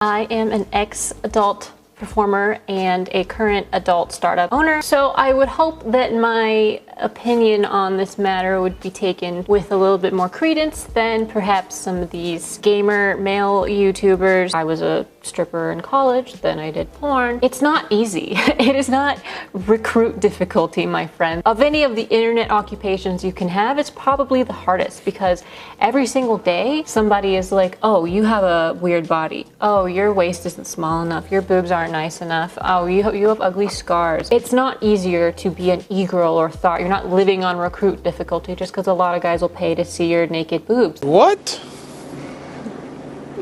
I am an ex-adult performer and a current adult startup owner, so I would hope that my opinion on this matter would be taken with a little bit more credence than perhaps some of these gamer male YouTubers. I was a stripper in college, then I did porn. It's not easy. It is not recruit difficulty, my friend. Of any of the internet occupations you can have, it's probably the hardest because every single day somebody is like, oh, you have a weird body. Oh, your waist isn't small enough. Your boobs aren't nice enough. Oh, you have ugly scars. It's not easier to be an e-girl or thought. You're not living on recruit difficulty just because a lot of guys will pay to see your naked boobs. What?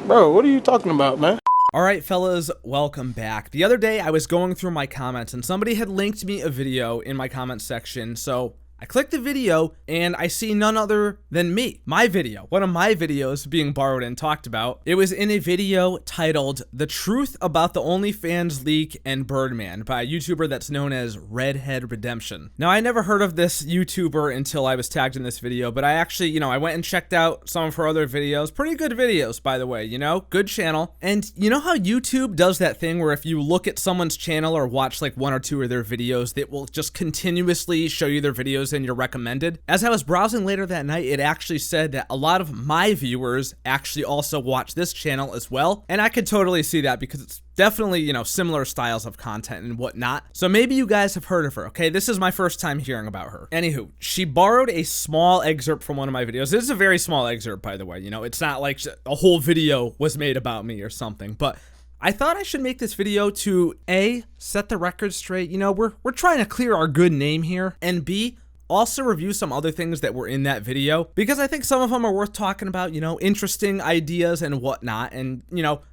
Bro, what are you talking about, man? Alright fellas, welcome back. The other day I was going through my comments and somebody had linked me a video in my comments section, so I clicked the video and I see none other than me. My video, one of my videos being borrowed and talked about. It was in a video titled The Truth About the OnlyFans Leak and Birdman by a YouTuber that's known as Redhead Redemption. Now I never heard of this YouTuber until I was tagged in this video, but I actually, I went and checked out some of her other videos. Pretty good videos, by the way, good channel. And you know how YouTube does that thing where if you look at someone's channel or watch like one or two of their videos, it will just continuously show you their videos and you're recommended? As I was browsing later that night, it actually said that a lot of my viewers actually also watch this channel as well. And I could totally see that because it's definitely, similar styles of content and whatnot. So maybe you guys have heard of her, okay? This is my first time hearing about her. Anywho, she borrowed a small excerpt from one of my videos. This is a very small excerpt, by the way. It's not like a whole video was made about me or something, but I thought I should make this video to A, set the record straight. We're trying to clear our good name here, and B, also review some other things that were in that video because I think some of them are worth talking about, interesting ideas and whatnot. And,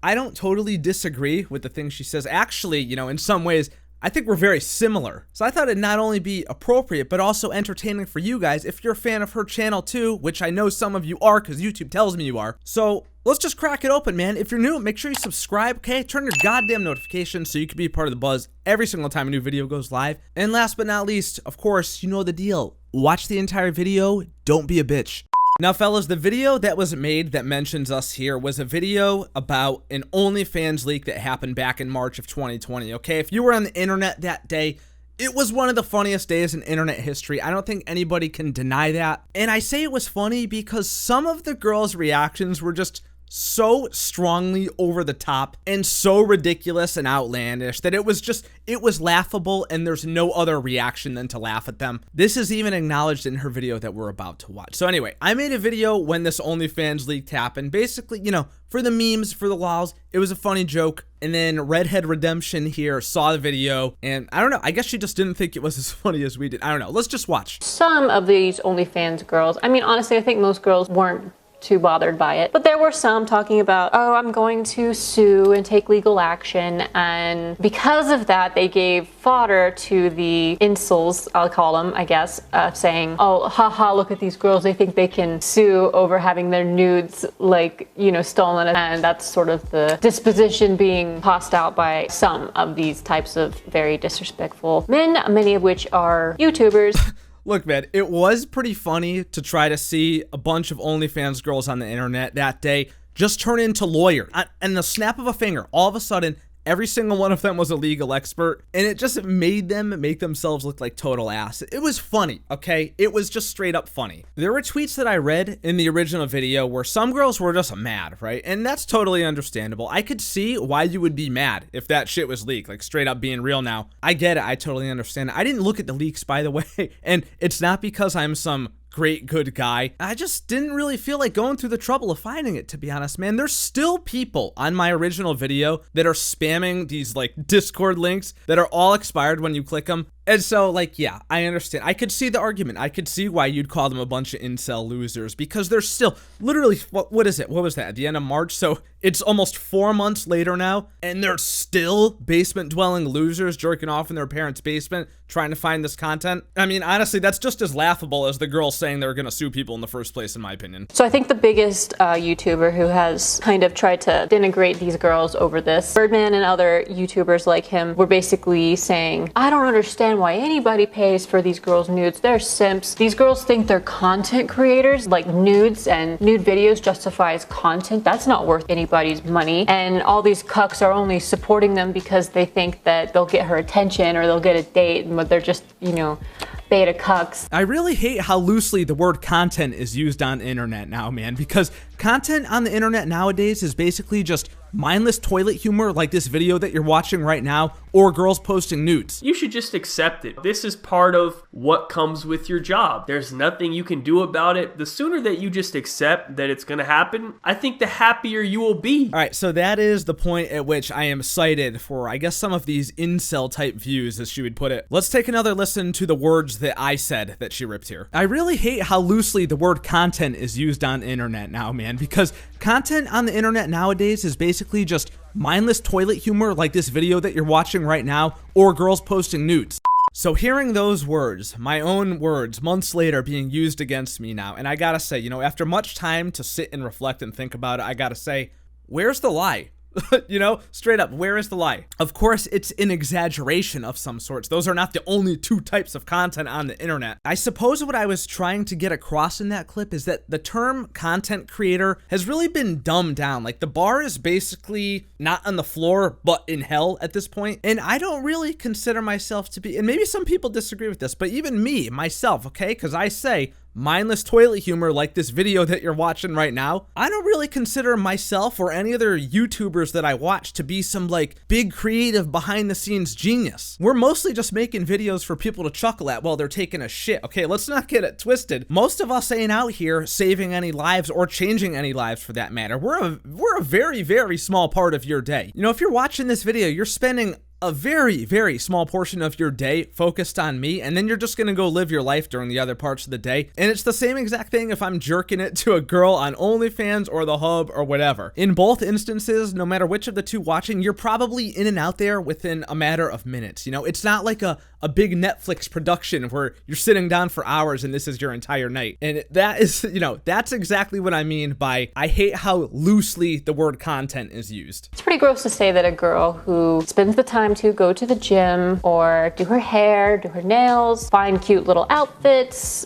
I don't totally disagree with the things she says. Actually, in some ways, I think we're very similar. So I thought it'd not only be appropriate, but also entertaining for you guys if you're a fan of her channel too, which I know some of you are because YouTube tells me you are. So let's just crack it open, man. If you're new, make sure you subscribe, okay? Turn your goddamn notifications so you can be a part of the buzz every single time a new video goes live. And last but not least, of course, you know the deal. Watch the entire video, don't be a bitch. Now, fellas, the video that was made that mentions us here was a video about an OnlyFans leak that happened back in March of 2020, okay? If you were on the internet that day, it was one of the funniest days in internet history. I don't think anybody can deny that. And I say it was funny because some of the girls' reactions were just so strongly over the top and so ridiculous and outlandish that it was laughable, and there's no other reaction than to laugh at them. This is even acknowledged in her video that we're about to watch. So anyway, I made a video when this OnlyFans leak happened, basically, for the memes, for the lols. It was a funny joke. And then Redhead Redemption here saw the video, and I don't know, I guess she just didn't think it was as funny as we did. I don't know, let's just watch. Some of these OnlyFans girls, honestly, I think most girls weren't too bothered by it, but there were some talking about, oh, I'm going to sue and take legal action, and because of that they gave fodder to the incels, I'll call them, I guess, saying, oh, haha, look at these girls, they think they can sue over having their nudes stolen, and that's sort of the disposition being tossed out by some of these types of very disrespectful men, many of which are YouTubers. Look, man, it was pretty funny to try to see a bunch of OnlyFans girls on the internet that day just turn into lawyers. And the snap of a finger, all of a sudden, every single one of them was a legal expert, and it just made them make themselves look like total ass. It was funny, okay? It was just straight up funny. There were tweets that I read in the original video where some girls were just mad, right? And that's totally understandable. I could see why you would be mad if that shit was leaked, like straight up being real now. I get it, I totally understand it. I didn't look at the leaks, by the way, and it's not because I'm some great good guy. I just didn't really feel like going through the trouble of finding it, to be honest, man. There's still people on my original video that are spamming these like Discord links that are all expired when you click them. And so, yeah, I understand. I could see the argument. I could see why you'd call them a bunch of incel losers because they're still literally, what is it? What was that? At the end of March? So it's almost 4 months later now, and they're still basement-dwelling losers jerking off in their parents' basement trying to find this content. Honestly, that's just as laughable as the girls saying they were going to sue people in the first place, in my opinion. So I think the biggest YouTuber who has kind of tried to denigrate these girls over this, Birdman and other YouTubers like him, were basically saying, I don't understand understand why anybody pays for these girls' nudes. They're simps. These girls think they're content creators, like nudes and nude videos justify as content. That's not worth anybody's money. And all these cucks are only supporting them because they think that they'll get her attention or they'll get a date, but they're just, you know, beta cucks. I really hate how loosely the word content is used on the internet now, man, because content on the internet nowadays is basically just mindless toilet humor like this video that you're watching right now, or girls posting nudes. You should just accept it. This is part of what comes with your job. There's nothing you can do about it. The sooner that you just accept that it's gonna happen, I think the happier you will be. All right, so that is the point at which I am cited for, I guess, some of these incel type views, as she would put it. Let's take another listen to the words that I said that she ripped here. I really hate how loosely the word content is used on the internet now, man, because content on the internet nowadays is basically just mindless toilet humor like this video that you're watching right now, or girls posting nudes. So hearing those words, my own words, months later being used against me now, and I gotta say, you know, after much time to sit and reflect and think about it, I gotta say, where's the lie? You know, straight up, where is the lie? Of course, it's an exaggeration of some sorts. Those are not the only two types of content on the internet. I suppose what I was trying to get across in that clip is that the term content creator has really been dumbed down. Like, the bar is basically not on the floor, but in hell at this point. And I don't really consider myself to be, and maybe some people disagree with this, but even me, myself, okay? Because I say, mindless toilet humor like this video that you're watching right now, I don't really consider myself or any other YouTubers that I watch to be some like big creative behind the scenes genius. We're mostly just making videos for people to chuckle at while they're taking a shit. Okay, let's not get it twisted. Most of us ain't out here saving any lives or changing any lives for that matter. We're a very, very small part of your day. You know, if you're watching this video, you're spending a very, very small portion of your day focused on me, and then you're just gonna go live your life during the other parts of the day. And it's the same exact thing if I'm jerking it to a girl on OnlyFans or the Hub or whatever. In both instances, no matter which of the two watching, you're probably in and out there within a matter of minutes. You know, it's not like a big Netflix production where you're sitting down for hours and this is your entire night. And that is, you know, that's exactly what I mean by I hate how loosely the word content is used. It's pretty gross to say that a girl who spends the time to go to the gym or do her hair, do her nails, find cute little outfits,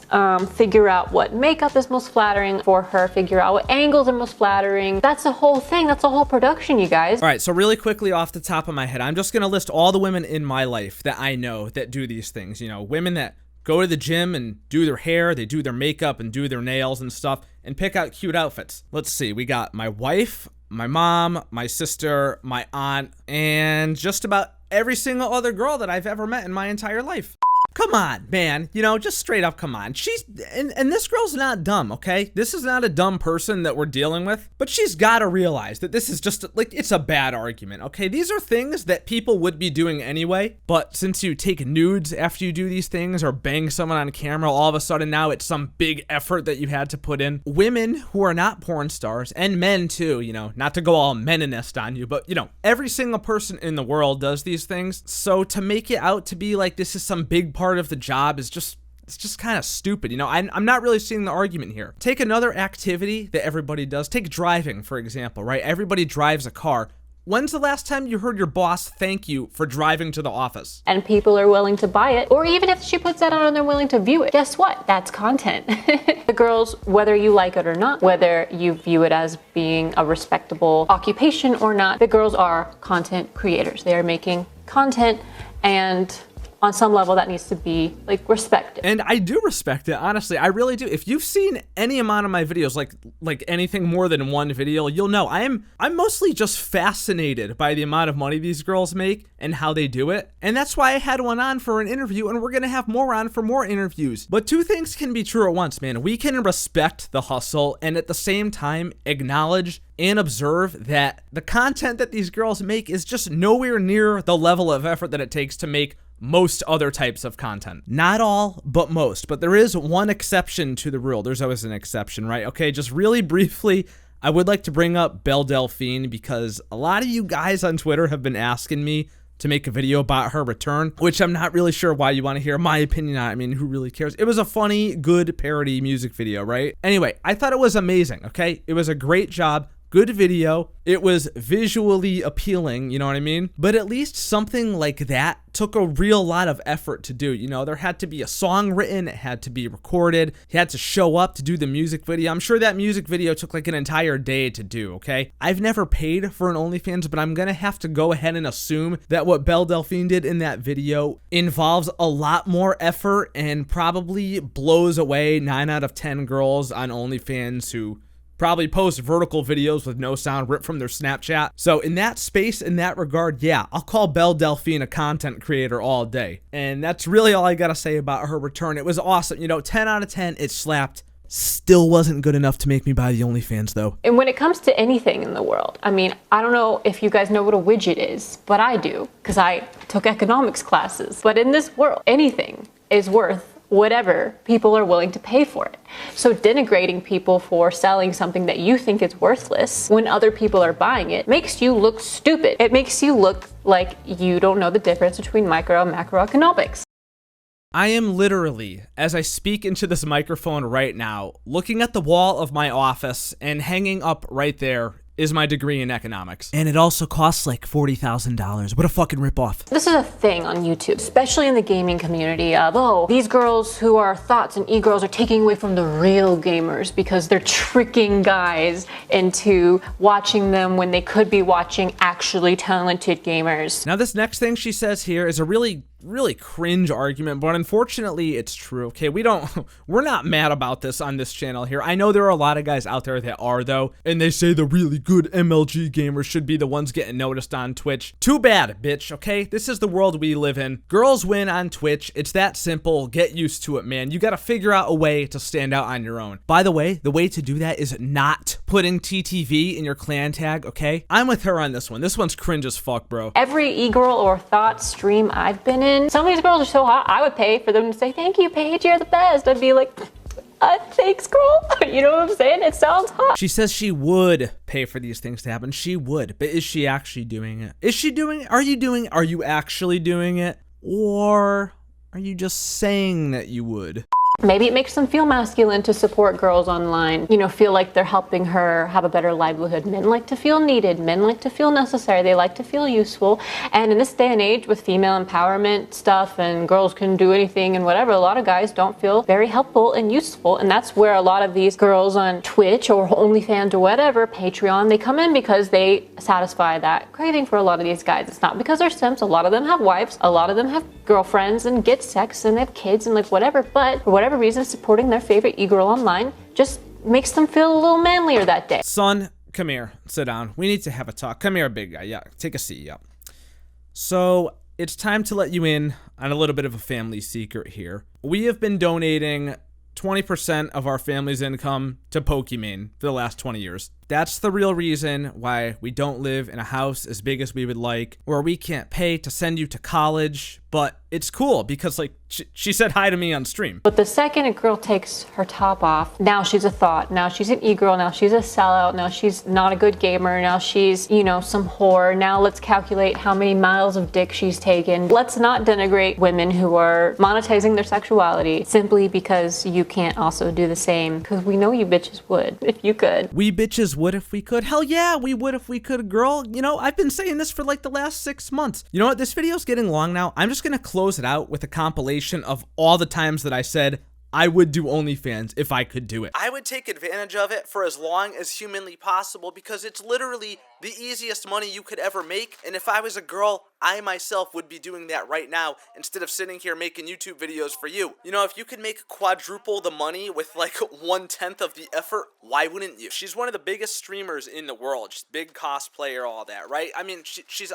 figure out what makeup is most flattering for her, figure out what angles are most flattering. That's the whole thing. That's a whole production, you guys. All right, so really quickly off the top of my head, I'm just gonna list all the women in my life that I know that do these things. You know, women that go to the gym and do their hair, they do their makeup and do their nails and stuff and pick out cute outfits. Let's see, we got my wife, my mom, my sister, my aunt, and just about every single other girl that I've ever met in my entire life. Come on, man. You know, just straight up, come on. She's, and this girl's not dumb, okay? This is not a dumb person that we're dealing with, but she's got to realize that this is just, like, it's a bad argument, okay? These are things that people would be doing anyway, but since you take nudes after you do these things or bang someone on camera, all of a sudden now it's some big effort that you had to put in. Women who are not porn stars, and men too, you know, not to go all meninist on you, but, you know, every single person in the world does these things, so to make it out to be like this is some big part of the job is just, it's just kind of stupid. You know, I'm not really seeing the argument here. Take another activity that everybody does. Take driving, for example, right? Everybody drives a car. When's the last time you heard your boss thank you for driving to the office? And people are willing to buy it, or even if she puts that on and they're willing to view it, guess what? That's content. The girls, whether you like it or not, whether you view it as being a respectable occupation or not, the girls are content creators. They are making content, and on some level that needs to be like respected. And I do respect it, honestly. I really do. If you've seen any amount of my videos, like anything more than one video, you'll know I'm mostly just fascinated by the amount of money these girls make and how they do it. And that's why I had one on for an interview, and we're gonna have more on for more interviews. But two things can be true at once, man. We can respect the hustle and at the same time acknowledge and observe that the content that these girls make is just nowhere near the level of effort that it takes to make most other types of content. Not all, but most. But there is one exception to the rule. There's always an exception, right? Okay, just really briefly, I would like to bring up Belle Delphine because a lot of you guys on Twitter have been asking me to make a video about her return, which I'm not really sure why you want to hear my opinion on it. I mean, who really cares? It was a funny, good parody music video, right? Anyway, I thought it was amazing, okay? It was a great job. good video. It was visually appealing, you know what I mean? But at least something like that took a real lot of effort to do. You know, there had to be a song written, it had to be recorded, he had to show up to do the music video. I'm sure that music video took like an entire day to do, okay? I've never paid for an OnlyFans, but I'm gonna have to go ahead and assume that what Belle Delphine did in that video involves a lot more effort and probably blows away 9 out of 10 girls on OnlyFans who probably post vertical videos with no sound ripped from their Snapchat. So in that space, in that regard, yeah, I'll call Belle Delphine a content creator all day. And that's really all I gotta say about her return. It was awesome. You know, 10 out of 10, it slapped. Still wasn't good enough to make me buy the OnlyFans though. And when it comes to anything in the world, I mean, I don't know if you guys know what a widget is, but I do, because I took economics classes. But in this world, anything is worth whatever people are willing to pay for it. So denigrating people for selling something that you think is worthless when other people are buying it makes you look stupid. It makes you look like you don't know the difference between micro and macroeconomics. I am literally, as I speak into this microphone right now, looking at the wall of my office, and hanging up right there is my degree in economics. And it also costs like $40,000. What a fucking ripoff. This is a thing on YouTube, especially in the gaming community of, oh, these girls who are thoughts and e-girls are taking away from the real gamers because they're tricking guys into watching them when they could be watching actually talented gamers. Now this next thing she says here is a really cringe argument, but unfortunately it's true. Okay, we're not mad about this on this channel here. I know there are a lot of guys out there that are though, and they say the really good MLG gamers should be the ones getting noticed on Twitch. Too bad, bitch, okay? This is the world we live in. Girls win on Twitch. It's that simple. Get used to it, man. You gotta figure out a way to stand out on your own. By the way to do that is not putting TTV in your clan tag, okay? I'm with her on this one. This one's cringe as fuck, bro. Every e-girl or thought stream I've been in, some of these girls are so hot, I would pay for them to say, thank you, Paige, you're the best. I'd be like, thanks, girl. You know what I'm saying? It sounds hot. She says she would pay for these things to happen. She would, but is she actually doing it? Is she doing it? Are you actually doing it? Or are you just saying that you would? Maybe it makes them feel masculine to support girls online, you know, feel like they're helping her have a better livelihood. Men like to feel needed. Men like to feel necessary. They like to feel useful. And in this day and age with female empowerment stuff and girls can do anything and whatever, a lot of guys don't feel very helpful and useful. And that's where a lot of these girls on Twitch or OnlyFans or whatever, Patreon, they come in because they satisfy that craving for a lot of these guys. It's not because they're simps. A lot of them have wives. A lot of them have girlfriends and get sex and they have kids and like whatever. But for whatever reason, supporting their favorite e-girl online just makes them feel a little manlier that day. Son, come here. Sit down. We need to have a talk. Come here, big guy. Yeah, take a seat. Yeah. So it's time to let you in on a little bit of a family secret here. We have been donating 20% of our family's income to Pokimane for the last 20 years. That's the real reason why we don't live in a house as big as we would like, or we can't pay to send you to college, but it's cool because like she said hi to me on stream. But the second a girl takes her top off, now she's a thought, now she's an e-girl, now she's a sellout, now she's not a good gamer, now she's, you know, some whore. Now let's calculate how many miles of dick she's taken. Let's not denigrate women who are monetizing their sexuality simply because you can't also do the same, because we know you bitches would if you could. We bitches would if we could. Hell yeah, we would if we could, girl. You know, I've been saying this for like the last 6 months. You know what? This video's getting long now. I'm just gonna close it out with a compilation of all the times that I said I would do OnlyFans if I could do it. I would take advantage of it for as long as humanly possible because it's literally the easiest money you could ever make. And if I was a girl, I myself would be doing that right now instead of sitting here making YouTube videos for you. You know, if you could make quadruple the money with like 1/10 of the effort, why wouldn't you? She's one of the biggest streamers in the world. She's big cosplayer, all that, right? I mean, she's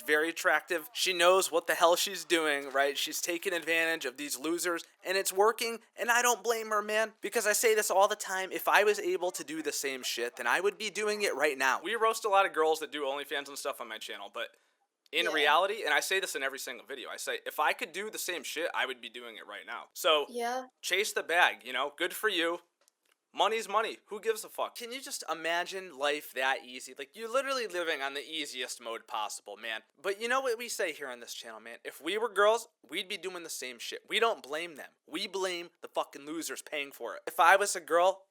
very attractive. She knows what the hell she's doing, right? She's taking advantage of these losers and it's working. And I don't blame her, man, because I say this all the time. If I was able to do the same shit, then I would be doing it right now. We roast a lot of girls that do OnlyFans and stuff on my channel, but in reality, and I say this in every single video, I say, if I could do the same shit, I would be doing it right now. So, chase the bag, you know, good for you. Money's money. Who gives a fuck? Can you just imagine life that easy? Like, you're literally living on the easiest mode possible, man. But you know what we say here on this channel, man? If we were girls, we'd be doing the same shit. We don't blame them. We blame the fucking losers paying for it. If I was a girl,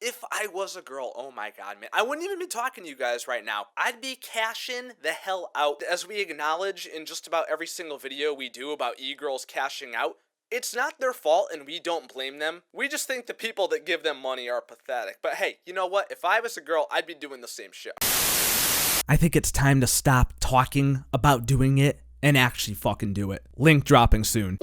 oh my god, man, I wouldn't even be talking to you guys right now. I'd be cashing the hell out. As we acknowledge in just about every single video we do about e-girls cashing out, it's not their fault and we don't blame them. We just think the people that give them money are pathetic. But hey, you know what? If I was a girl, I'd be doing the same shit. I think it's time to stop talking about doing it and actually fucking do it. Link dropping soon.